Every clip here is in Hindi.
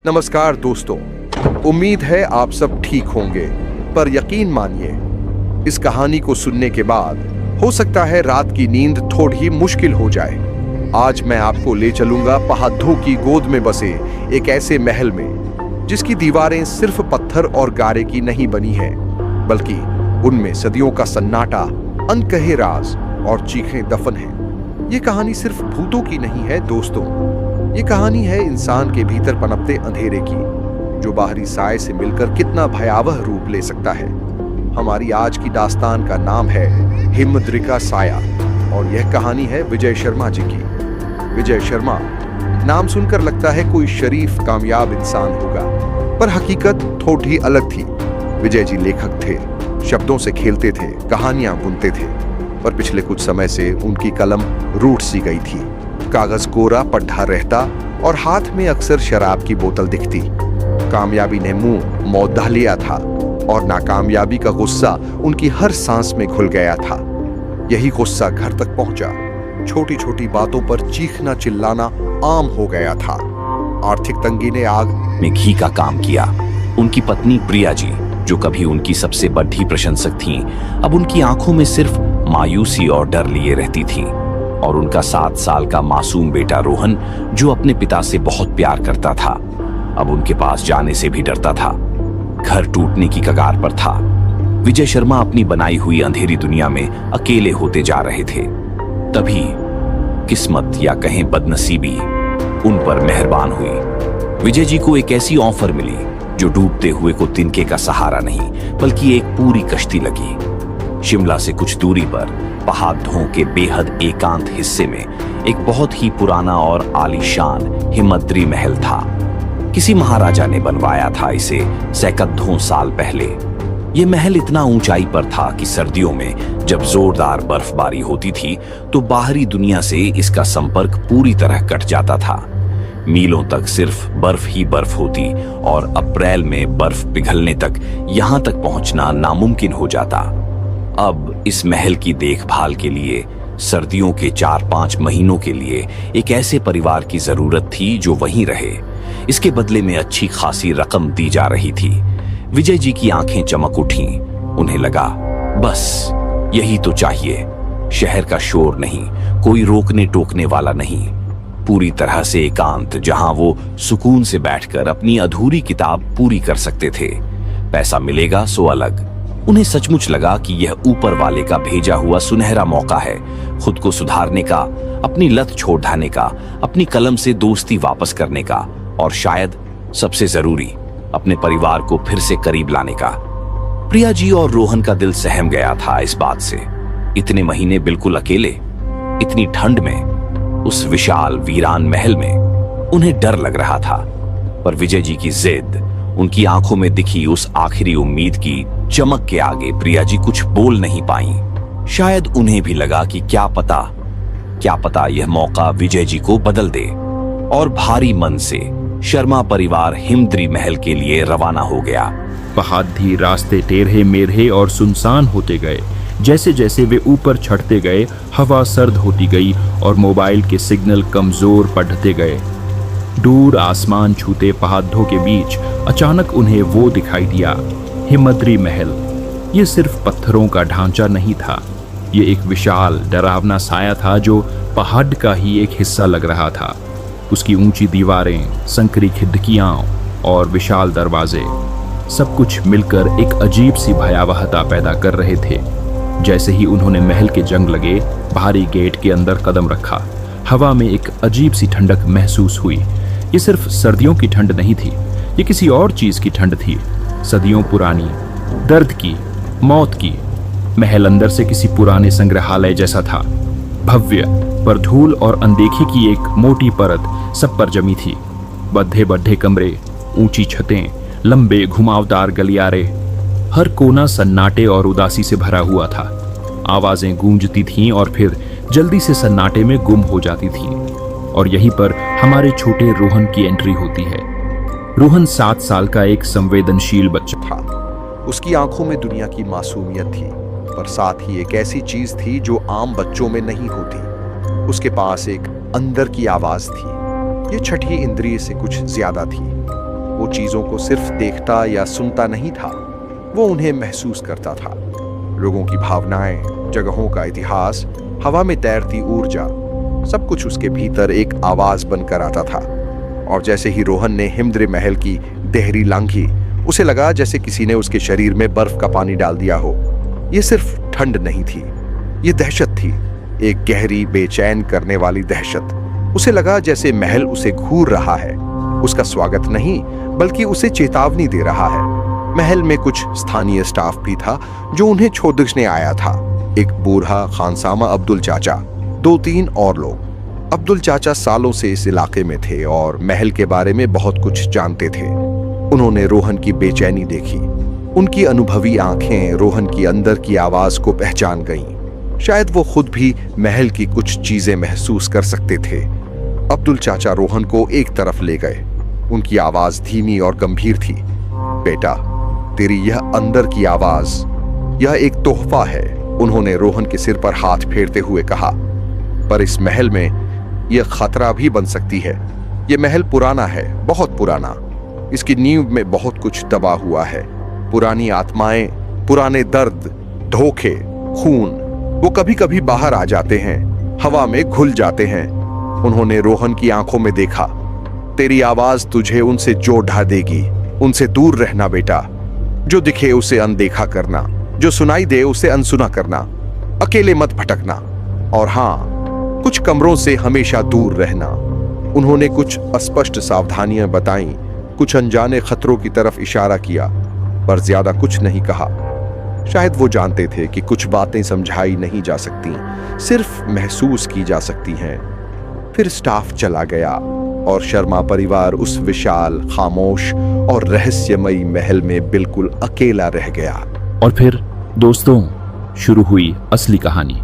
नमस्कार दोस्तों, उम्मीद है आप सब ठीक होंगे। पर यकीन मानिए, इस कहानी को सुनने के बाद हो सकता है रात की नींद थोड़ी मुश्किल हो जाए। आज मैं आपको ले चलूंगा पहाड़ों की गोद में बसे एक ऐसे महल में जिसकी दीवारें सिर्फ पत्थर और गारे की नहीं बनी है, बल्कि उनमें सदियों का सन्नाटा, अनकहे राज और चीखें दफन है। ये कहानी सिर्फ भूतों की नहीं है दोस्तों, ये कहानी है इंसान के भीतर पनपते अंधेरे की, जो बाहरी साए से मिलकर कितना भयावह रूप ले सकता है। हमारी आज की दास्तान का नाम है हिमद्री साया और यह कहानी है विजय शर्मा जी की। विजय शर्मा नाम सुनकर लगता है कोई शरीफ कामयाब इंसान होगा, पर हकीकत थोड़ी अलग थी। विजय जी लेखक थे, शब्दों से खेलते थे, कहानियां बुनते थे, पर पिछले कुछ समय से उनकी कलम रूठ सी गई थी। कागज कोरा पढ़ा रहता और हाथ में अक्सर शराब की बोतल दिखती। कामयाबी ने मुंह मौधा लिया था और नाकामयाबी का गुस्सा उनकी हर सांस में घुल गया था। यही गुस्सा घर तक पहुंचा। छोटी छोटी बातों पर चीखना चिल्लाना आम हो गया था। आर्थिक तंगी ने आग में घी का काम किया। उनकी पत्नी प्रिया जी, जो कभी उनकी सबसे बड़ी प्रशंसक थीं, अब उनकी आंखों में सिर्फ मायूसी और डर लिए रहती थीं। और उनका 7 साल का मासूम बेटा रोहन, जो अपने पिता से बहुत प्यार करता था, अब उनके पास जाने से भी डरता था। घर टूटने की कगार पर था। विजय शर्मा अपनी बनाई हुई अंधेरी दुनिया में अकेले होते जा रहे थे। तभी किस्मत या कहें बदनसीबी उन पर मेहरबान हुई। विजय जी को एक ऐसी ऑफर मिली जो डूबते हुए को तिनके का सहारा नहीं, बल्कि एक पूरी कश्ती लगी। शिमला से कुछ दूरी पर पहाड़ों के बेहद एकांत हिस्से में एक बहुत ही पुराना और आलीशान हिमद्री महल था। किसी महाराजा ने बनवाया था इसे सैकड़ों साल पहले। यह महल इतना ऊंचाई पर था कि सर्दियों में जब जोरदार बर्फबारी होती थी तो बाहरी दुनिया से इसका संपर्क पूरी तरह कट जाता था। मीलों तक सिर्फ बर्फ ही बर्फ होती और अप्रैल में बर्फ पिघलने तक यहां तक पहुंचना नामुमकिन हो जाता। अब इस महल की देखभाल के लिए सर्दियों के 4-5 महीनों के लिए एक ऐसे परिवार की जरूरत थी जो वहीं रहे। इसके बदले में अच्छी खासी रकम दी जा रही थी। विजय जी की आंखें चमक उठीं। उन्हें लगा, बस यही तो चाहिए। शहर का शोर नहीं, कोई रोकने टोकने वाला नहीं, पूरी तरह से एकांत, जहां वो सुकून से बैठकर अपनी अधूरी किताब पूरी कर सकते थे। पैसा मिलेगा सो अलग। उन्हें सचमुच लगा कि यह ऊपर वाले का भेजा हुआ सुनहरा मौका है, खुद को सुधारने का, अपनी लत छोड़ ढाने का, अपनी कलम से दोस्ती वापस करने का, और शायद सबसे जरूरी, अपने परिवार को फिर से करीब लाने का। प्रिया जी और रोहन का दिल सहम गया था इस बात से। इतने महीने बिल्कुल अकेले, इतनी ठंड में, उस विशाल वीरान महल में उन्हें डर लग रहा था। पर विजय जी की जिद, उनकी आंखों में दिखी उस आखिरी उम्मीद की चमक के आगे प्रिया जी कुछ बोल नहीं पाई। शायद उन्हें भी लगा कि क्या पता यह मौका विजय जी को बदल दे। और भारी मन से शर्मा परिवार हिमद्री महल के लिए रवाना हो गया। पहाड़ी रास्ते टेढ़े मेढ़े और सुनसान होते गए। जैसे जैसे वे ऊपर चढ़ते गए, हवा सर्द होती गई और मोबाइल के सिग्नल कमजोर पड़ते गए। दूर आसमान छूते पहाड़ों के बीच अचानक उन्हें वो दिखाई दिया, हिमद्री महल। ये सिर्फ पत्थरों का ढांचा नहीं था, ये एक विशाल डरावना साया था जो पहाड़ का ही एक हिस्सा लग रहा था। उसकी ऊंची दीवारें, संकरी खिड़कियां और विशाल दरवाजे, सब कुछ मिलकर एक अजीब सी भयावहता पैदा कर रहे थे। जैसे ही उन्होंने महल के जंग लगे भारी गेट के अंदर कदम रखा, हवा में एक अजीब सी ठंडक महसूस हुई। ये सिर्फ सर्दियों की ठंड नहीं थी, ये किसी और चीज की ठंड थी, सदियों पुरानी, दर्द की, मौत की। महल अंदर से किसी पुराने संग्रहालय जैसा था, भव्य, पर धूल और अनदेखी की एक मोटी परत सब पर जमी थी। बड्ढे बड्ढे कमरे, ऊंची छतें, लंबे घुमावदार गलियारे, हर कोना सन्नाटे और उदासी से भरा हुआ था। आवाजें गूंजती थीं और फिर जल्दी से सन्नाटे में गुम हो जाती थीं। और यहीं पर हमारे छोटे रोहन की एंट्री होती है। रोहन 7 साल का एक संवेदनशील बच्चा था। उसकी आंखों में दुनिया की मासूमियत थी, पर साथ ही एक ऐसी चीज थी जो आम बच्चों में नहीं होती। उसके पास एक अंदर की आवाज थी। ये छठी इंद्रिय से कुछ ज्यादा थी। वो चीजों को सिर्फ देखता या सुनता नहीं था, वो उन्हें महसूस करता था। लोगों की भावनाएं, जगहों का इतिहास, हवा में तैरती ऊर्जा, सब कुछ उसके भीतर एक आवाज बनकर आता था। और जैसे ही रोहन ने हिमद्री महल की देहरी लांघी, उसे लगा जैसे किसी ने उसके शरीर में बर्फ का पानी डाल दिया हो। यह सिर्फ ठंड नहीं थी, ये दहशत थी, एक गहरी बेचैन करने वाली दहशत। उसे लगा जैसे महल उसे घूर रहा है, उसका स्वागत नहीं बल्कि उसे चेतावनी दे रहा है। महल में कुछ स्थानीय स्टाफ भी था जो उन्हें छोड़ने आया था। एक बूढ़ा खानसामा अब्दुल चाचा, 2-3 और लोग। अब्दुल चाचा सालों से इस इलाके में थे और महल के बारे में बहुत कुछ जानते थे। उन्होंने रोहन की बेचैनी देखी। उनकी अनुभवी आंखें रोहन की अंदर की आवाज को पहचान गईं। शायद वो खुद भी महल की कुछ चीजें महसूस कर सकते थे। अब्दुल चाचा रोहन को एक तरफ ले गए। उनकी आवाज धीमी और गंभीर थी। बेटा, तेरी यह अंदर की आवाज, यह एक तोहफा है, उन्होंने रोहन के सिर पर हाथ फेरते हुए कहा। पर इस महल में यह खतरा भी बन सकती है। यह महल पुराना है, बहुत पुराना। इसकी नींव में बहुत कुछ दबा हुआ है। पुरानी आत्माएं, पुराने दर्द, धोखे, खून, वो कभी कभी बाहर आ जाते हैं, हवा में घुल जाते हैं। उन्होंने रोहन की आंखों में देखा। तेरी आवाज तुझे उनसे जोड़ ढा देगी। उनसे दूर रहना बेटा। जो दिखे उसे अनदेखा करना, जो सुनाई दे उसे अनसुना करना, अकेले मत भटकना, और हां, कुछ कमरों से हमेशा दूर रहना। उन्होंने कुछ अस्पष्ट सावधानियां बताईं, कुछ अनजाने खतरों की तरफ इशारा किया, पर ज्यादा कुछ नहीं कहा। शायद वो जानते थे कि कुछ बातें समझाई नहीं जा सकती, सिर्फ महसूस की जा सकती हैं। फिर स्टाफ चला गया और शर्मा परिवार उस विशाल, खामोश और रहस्यमयी महल में बिल्कुल अकेला रह गया। और फिर दोस्तों, शुरू हुई असली कहानी।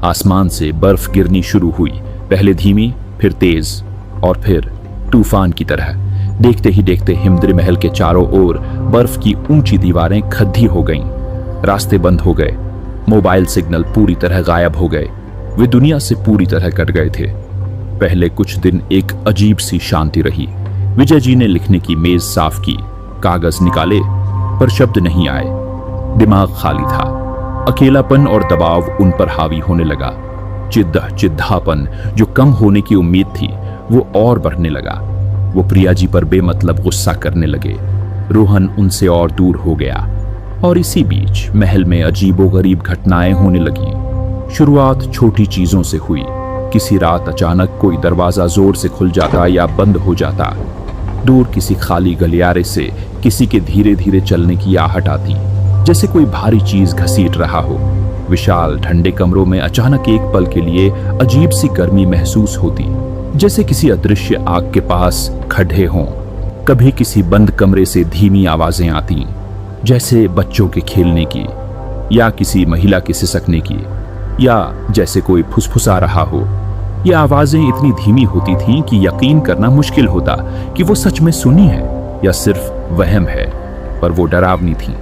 आसमान से बर्फ गिरनी शुरू हुई, पहले धीमी, फिर तेज, और फिर तूफान की तरह। देखते ही देखते हिमद्री महल के चारों ओर बर्फ की ऊंची दीवारें खद्दी हो गईं। रास्ते बंद हो गए, मोबाइल सिग्नल पूरी तरह गायब हो गए। वे दुनिया से पूरी तरह कट गए थे। पहले कुछ दिन एक अजीब सी शांति रही। विजय जी ने लिखने की मेज साफ की, कागज निकाले, पर शब्द नहीं आए। दिमाग खाली था। अकेलापन और दबाव उन पर हावी होने लगा। चिढ़ापन जो कम होने की उम्मीद थी, वो और बढ़ने लगा। वो प्रिया जी पर बेमतलब गुस्सा करने लगे। रोहन उनसे और दूर हो गया। और इसी बीच महल में अजीबोगरीब घटनाएं होने लगी। शुरुआत छोटी चीजों से हुई। किसी रात अचानक कोई दरवाजा जोर से खुल जाता या बंद हो जाता। दूर किसी खाली गलियारे से किसी के धीरे धीरे चलने की आहट आती, जैसे कोई भारी चीज घसीट रहा हो। विशाल ठंडे कमरों में अचानक एक पल के लिए अजीब सी गर्मी महसूस होती, जैसे किसी अदृश्य आग के पास खड़े हों। कभी किसी बंद कमरे से धीमी आवाजें आती, जैसे बच्चों के खेलने की, या किसी महिला के सिसकने की, या जैसे कोई फुसफुसा रहा हो। ये आवाजें इतनी धीमी होती थीं कि यकीन करना मुश्किल होता कि वो सच में सुनी है या सिर्फ वहम है, पर वो डरावनी थी।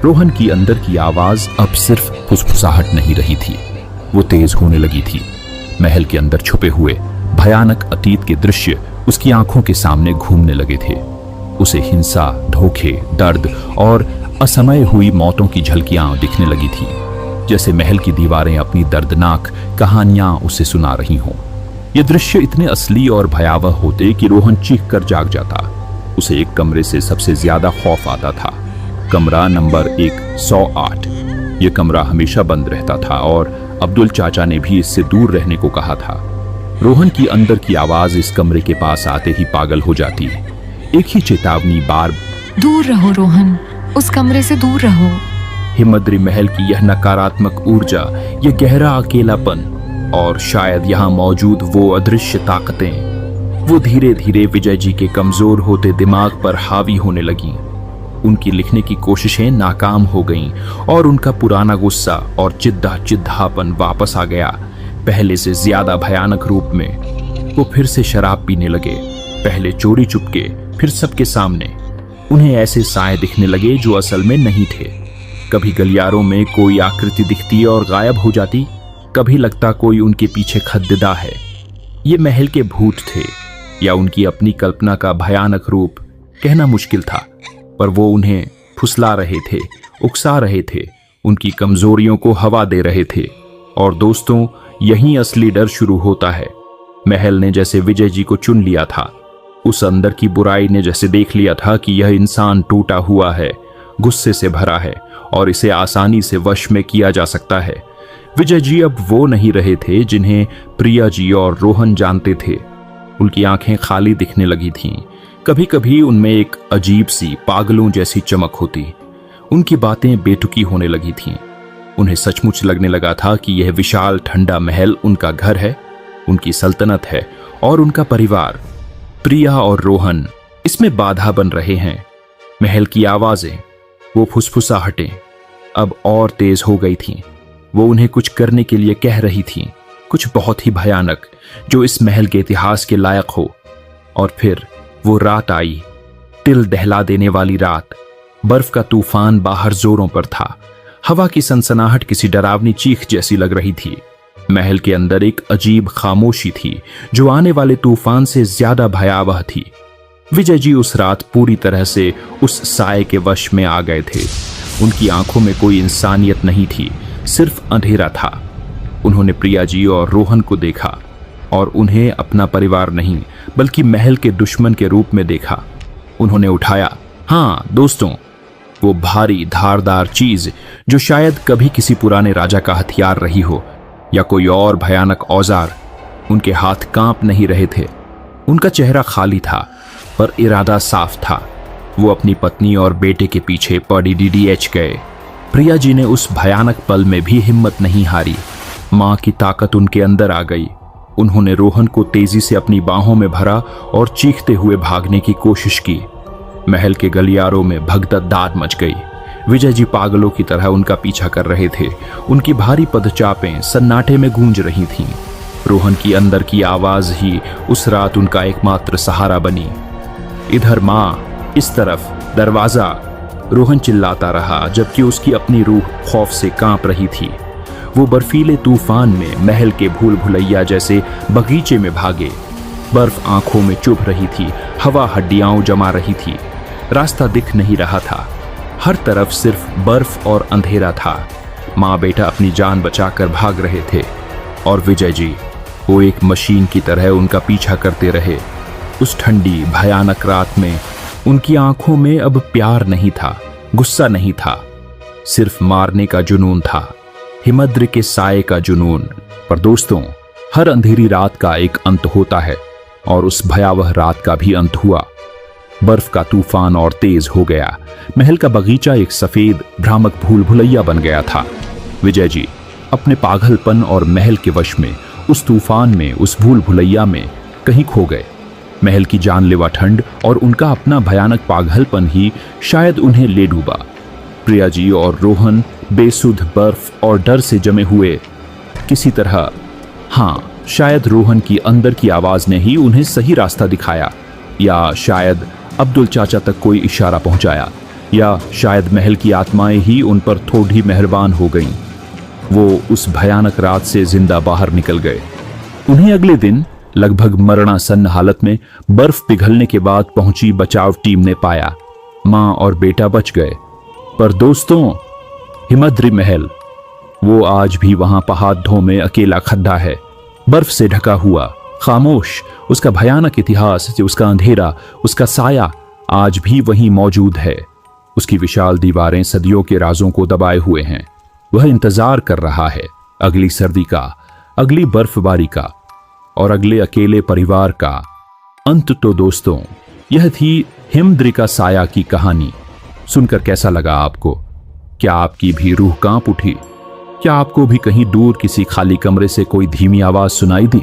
रोहन की अंदर की आवाज अब सिर्फ फुसफुसाहट नहीं रही थी, वो तेज होने लगी थी। महल के अंदर छुपे हुए भयानक अतीत के दृश्य उसकी आंखों के सामने घूमने लगे थे। उसे हिंसा, धोखे, दर्द और असमय हुई मौतों की झलकियां दिखने लगी थी, जैसे महल की दीवारें अपनी दर्दनाक कहानियां उसे सुना रही हों। ये दृश्य इतने असली और भयावह होते कि रोहन चीख कर जाग जाता। उसे एक कमरे से सबसे ज्यादा खौफ आता था, कमरा नंबर 108। यह कमरा हमेशा बंद रहता था और अब्दुल चाचा ने भी इससे दूर रहने को कहा था। रोहन की अंदर की आवाज इस कमरे के पास आते ही पागल हो जाती। एक ही चेतावनी बार, दूर रहो रोहन, उस कमरे से दूर रहो। हिमद्री महल की यह नकारात्मक ऊर्जा, यह गहरा अकेलापन, और शायद यहाँ मौजूद वो अदृश्य ताकतें, वो धीरे धीरे विजय जी के कमजोर होते दिमाग पर हावी होने लगीं। उनकी लिखने की कोशिशें नाकाम हो गईं और उनका पुराना गुस्सा और चिढ़ापन वापस आ गया, पहले से ज्यादा भयानक रूप में। वो फिर से शराब पीने लगे, पहले चोरी चुपके, फिर सबके सामने। उन्हें ऐसे साए दिखने लगे जो असल में नहीं थे। कभी गलियारों में कोई आकृति दिखती और गायब हो जाती, कभी लगता कोई उनके पीछे खद्दा है। ये महल के भूत थे या उनकी अपनी कल्पना का भयानक रूप, कहना मुश्किल था, पर वो उन्हें फुसला रहे थे, उकसा रहे थे, उनकी कमजोरियों को हवा दे रहे थे। और दोस्तों, यहीं असली डर शुरू होता है। महल ने जैसे विजय जी को चुन लिया था, उस अंदर की बुराई ने जैसे देख लिया था कि यह इंसान टूटा हुआ है, गुस्से से भरा है और इसे आसानी से वश में किया जा सकता है। विजय जी अब वो नहीं रहे थे जिन्हें प्रिया जी और रोहन जानते थे। उनकी आंखें खाली दिखने लगी थीं। कभी कभी उनमें एक अजीब सी पागलों जैसी चमक होती। उनकी बातें बेतुकी होने लगी थीं। उन्हें सचमुच लगने लगा था कि यह विशाल ठंडा महल उनका घर है, उनकी सल्तनत है और उनका परिवार। प्रिया और रोहन इसमें बाधा बन रहे हैं। महल की आवाजें, वो फुसफुसाहटें अब और तेज हो गई थीं। वो उन्हें कुछ करने के लिए कह रही थीं, कुछ बहुत ही भयानक, जो इस महल के इतिहास के लायक हो। और फिर वो रात आई, दिल दहला देने वाली रात। बर्फ का तूफान बाहर जोरों पर था। हवा की सनसनाहट किसी डरावनी चीख जैसी लग रही थी। महल के अंदर एक अजीब खामोशी थी जो आने वाले तूफान से ज्यादा भयावह थी। विजय जी उस रात पूरी तरह से उस साए के वश में आ गए थे। उनकी आंखों में कोई इंसानियत नहीं थी, सिर्फ अंधेरा था। उन्होंने प्रिया जी और रोहन को देखा और उन्हें अपना परिवार नहीं बल्कि महल के दुश्मन के रूप में देखा। उन्होंने उठाया, हाँ दोस्तों, वो भारी धारदार चीज जो शायद कभी किसी पुराने राजा का हथियार रही हो या कोई और भयानक औजार। उनके हाथ कांप नहीं रहे थे। उनका चेहरा खाली था पर इरादा साफ था। वो अपनी पत्नी और बेटे के पीछे PDDH गए। प्रिया जी ने उस भयानक पल में भी हिम्मत नहीं हारी। मां की ताकत उनके अंदर आ गई। उन्होंने रोहन को तेजी से अपनी बाहों में भरा और चीखते हुए भागने की कोशिश की। महल के गलियारों में भगदड़ मच गई। विजय जी पागलों की तरह उनका पीछा कर रहे थे। उनकी भारी पदचापें सन्नाटे में गूंज रही थीं। रोहन की अंदर की आवाज ही उस रात उनका एकमात्र सहारा बनी। इधर मां, इस तरफ दरवाजा। रोहन चिल्लाता रहा जबकि उसकी अपनी रूह खौफ से कांप रही थी। वो बर्फीले तूफान में महल के भूल भुलैया जैसे बगीचे में भागे। बर्फ आंखों में चुभ रही थी, हवा हड्डियां जमा रही थी। रास्ता दिख नहीं रहा था। हर तरफ सिर्फ बर्फ और अंधेरा था। माँ बेटा अपनी जान बचाकर भाग रहे थे और विजय जी, वो एक मशीन की तरह उनका पीछा करते रहे। उस ठंडी भयानक रात में उनकी आंखों में अब प्यार नहीं था, गुस्सा नहीं था, सिर्फ मारने का जुनून था, हिमद्र के साए का जुनून। पर दोस्तों, हर अंधेरी रात का एक अंत होता है और उस भयावह रात का भी अंत हुआ। बर्फ का तूफान और तेज हो गया। महल का बगीचा एक सफेद भ्रामक भूल भुलैया बन गया था। विजय जी अपने पागलपन और महल के वश में, उस तूफान में, उस भूल भुलैया में कहीं खो गए। महल की जानलेवा ठंड और उनका अपना भयानक पागलपन ही शायद उन्हें ले डूबा। प्रिया जी और रोहन बेसुध बर्फ और डर से जमे हुए किसी तरह, हाँ, शायद रोहन की अंदर की आवाज ने ही उन्हें सही रास्ता दिखाया, या शायद अब्दुल चाचा तक कोई इशारा पहुंचाया, या शायद महल की आत्माएं ही उन पर थोड़ी मेहरबान हो गईं। वो उस भयानक रात से जिंदा बाहर निकल गए। उन्हें अगले दिन लगभग मरणासन्न हालत में बर्फ पिघलने के बाद पहुंची बचाव टीम ने पाया। मां और बेटा बच गए। पर दोस्तों, हिमद्री महल, वो आज भी वहां पहाड़ों में अकेला खड्डा है, बर्फ से ढका हुआ, खामोश। उसका भयानक इतिहास, उसका अंधेरा, उसका साया आज भी वहीं मौजूद है। उसकी विशाल दीवारें सदियों के राजों को दबाए हुए हैं। वह इंतजार कर रहा है अगली सर्दी का, अगली बर्फबारी का और अगले अकेले परिवार का अंत। तो दोस्तों, यह थी हिमद्रिका साया की कहानी। सुनकर कैसा लगा आपको? क्या आपकी भी रूह कांप उठी? क्या आपको भी कहीं दूर किसी खाली कमरे से कोई धीमी आवाज सुनाई दी?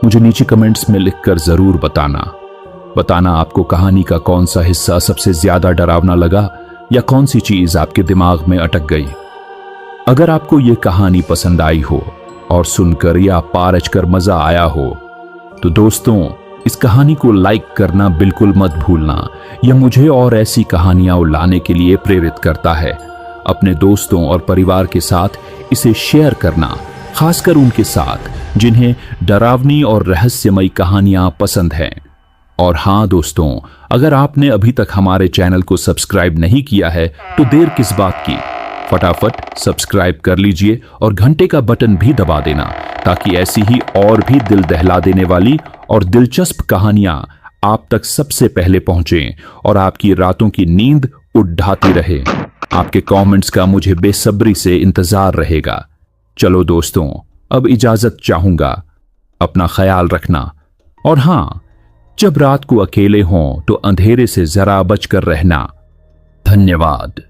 मुझे नीचे कमेंट्स में लिखकर जरूर बताना आपको कहानी का कौन सा हिस्सा सबसे ज्यादा डरावना लगा या कौन सी चीज आपके दिमाग में अटक गई। अगर आपको यह कहानी पसंद आई हो और सुनकर या पारच कर मजा आया हो तो दोस्तों, इस कहानी को लाइक करना बिल्कुल मत भूलना। यह मुझे और ऐसी कहानियां लाने के लिए प्रेरित करता है। अपने दोस्तों और परिवार के साथ इसे शेयर करना, खासकर उनके साथ जिन्हें डरावनी और रहस्यमयी कहानियां पसंद हैं। और हाँ दोस्तों, अगर आपने अभी तक हमारे चैनल को सब्सक्राइब नहीं किया है तो देर किस बात की, फटाफट सब्सक्राइब कर लीजिए और घंटे का बटन भी दबा देना, ताकि ऐसी ही और भी दिल दहला देने वाली और दिलचस्प कहानियां आप तक सबसे पहले पहुंचें और आपकी रातों की नींद उड़ाती रहे। आपके कमेंट्स का मुझे बेसब्री से इंतजार रहेगा। चलो दोस्तों, अब इजाजत चाहूंगा। अपना ख्याल रखना, और हां, जब रात को अकेले हों तो अंधेरे से जरा बचकर रहना। धन्यवाद।